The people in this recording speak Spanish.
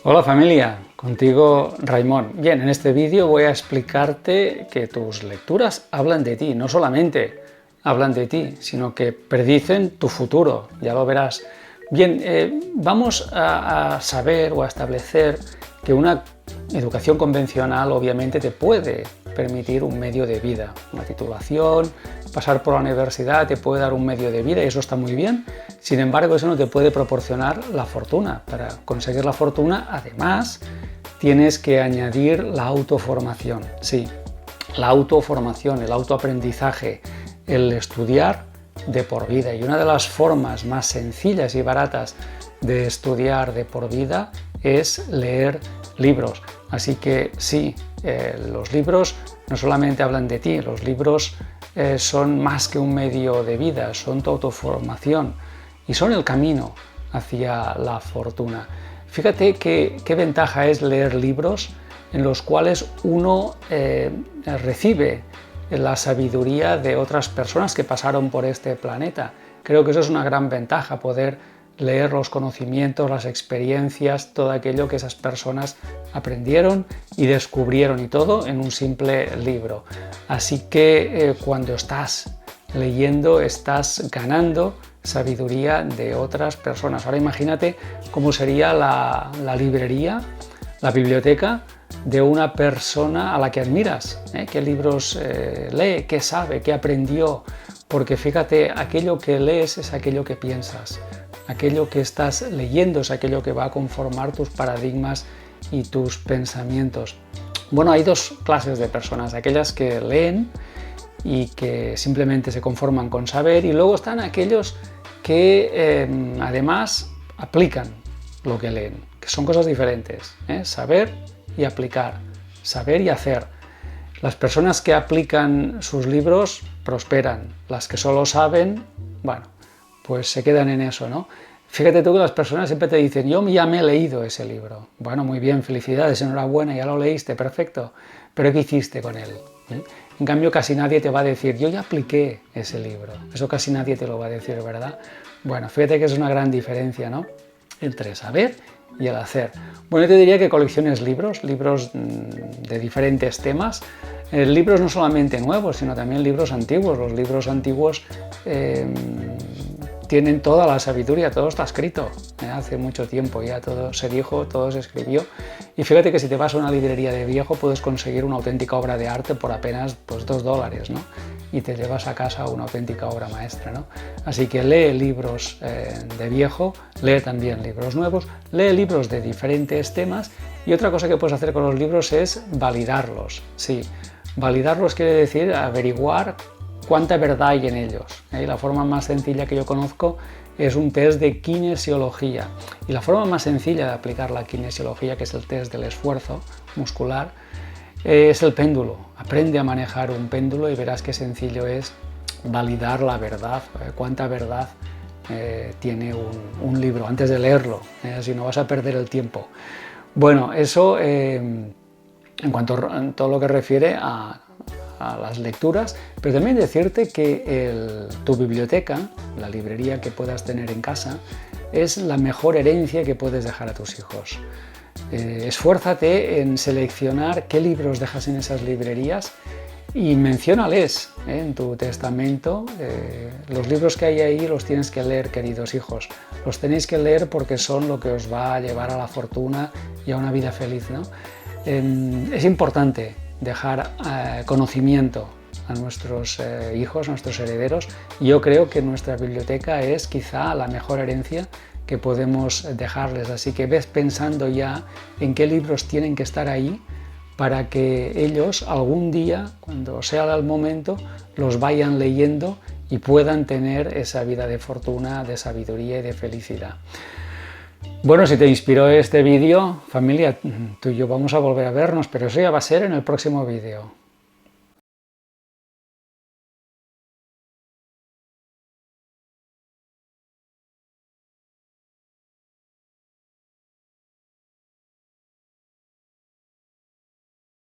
Hola familia, contigo Raimon. Bien, en este vídeo voy a explicarte que tus lecturas hablan de ti, no solamente hablan de ti, sino que predicen tu futuro, ya lo verás. Bien, vamos a saber o a establecer que una educación convencional obviamente te puede permitir un medio de vida, una titulación, pasar por la universidad te puede dar un medio de vida y eso está muy bien. Sin embargo, eso no te puede proporcionar la fortuna. Para conseguir la fortuna, además, tienes que añadir la autoformación. Sí, la autoformación, el autoaprendizaje, el estudiar de por vida. Y una de las formas más sencillas y baratas de estudiar de por vida es leer libros. Así que sí, los libros no solamente hablan de ti, los libros son más que un medio de vida, son tu autoformación y son el camino hacia la fortuna. Fíjate qué ventaja es leer libros en los cuales uno recibe la sabiduría de otras personas que pasaron por este planeta. Creo que eso es una gran ventaja, poder leer los conocimientos, las experiencias, todo aquello que esas personas aprendieron y descubrieron, y todo en un simple libro. Así que cuando estás leyendo, estás ganando sabiduría de otras personas. Ahora imagínate cómo sería la librería, la biblioteca de una persona a la que admiras, qué libros lee, qué sabe, qué aprendió, porque fíjate, aquello que lees es aquello que piensas. Aquello que estás leyendo es aquello que va a conformar tus paradigmas y tus pensamientos. Bueno, hay dos clases de personas, aquellas que leen y que simplemente se conforman con saber, y luego están aquellos que además aplican lo que leen, que son cosas diferentes, saber y aplicar, saber y hacer. Las personas que aplican sus libros prosperan, las que solo saben, bueno, pues se quedan en eso, ¿no? Fíjate tú que las personas siempre te dicen, yo ya me he leído ese libro. Bueno, muy bien, felicidades, enhorabuena, ya lo leíste, perfecto. Pero ¿qué hiciste con él? En cambio, casi nadie te va a decir, yo ya apliqué ese libro. Eso casi nadie te lo va a decir, ¿verdad? Bueno, fíjate que es una gran diferencia, ¿no? Entre saber y el hacer. Bueno, yo te diría que colecciones libros de diferentes temas. Libros no solamente nuevos, sino también libros antiguos. Los libros antiguos tienen toda la sabiduría, todo está escrito. Hace mucho tiempo ya todo se dijo, todo se escribió. Y fíjate que si te vas a una librería de viejo puedes conseguir una auténtica obra de arte por apenas pues, $2, ¿no? Y te llevas a casa una auténtica obra maestra, ¿no? Así que lee libros de viejo, lee también libros nuevos, lee libros de diferentes temas, y otra cosa que puedes hacer con los libros es validarlos. Sí, validarlos quiere decir averiguar cuánta verdad hay en ellos. La forma más sencilla que yo conozco es un test de kinesiología, y la forma más sencilla de aplicar la kinesiología, que es el test del esfuerzo muscular, es el péndulo. Aprende a manejar un péndulo y verás qué sencillo es validar la verdad, cuánta verdad tiene un libro antes de leerlo, así no vas a perder el tiempo. Bueno, eso en cuanto a todo lo que refiere a las lecturas, pero también decirte que tu biblioteca, la librería que puedas tener en casa, es la mejor herencia que puedes dejar a tus hijos. Esfuérzate en seleccionar qué libros dejas en esas librerías y menciónales en tu testamento. Los libros que hay ahí los tienes que leer, queridos hijos. Los tenéis que leer porque son lo que os va a llevar a la fortuna y a una vida feliz, ¿no? Es importante dejar conocimiento a nuestros hijos, a nuestros herederos. Yo creo que nuestra biblioteca es quizá la mejor herencia que podemos dejarles, así que ves pensando ya en qué libros tienen que estar ahí para que ellos algún día, cuando sea el momento, los vayan leyendo y puedan tener esa vida de fortuna, de sabiduría y de felicidad. Bueno, si te inspiró este vídeo, familia, tú y yo vamos a volver a vernos, pero eso ya va a ser en el próximo vídeo.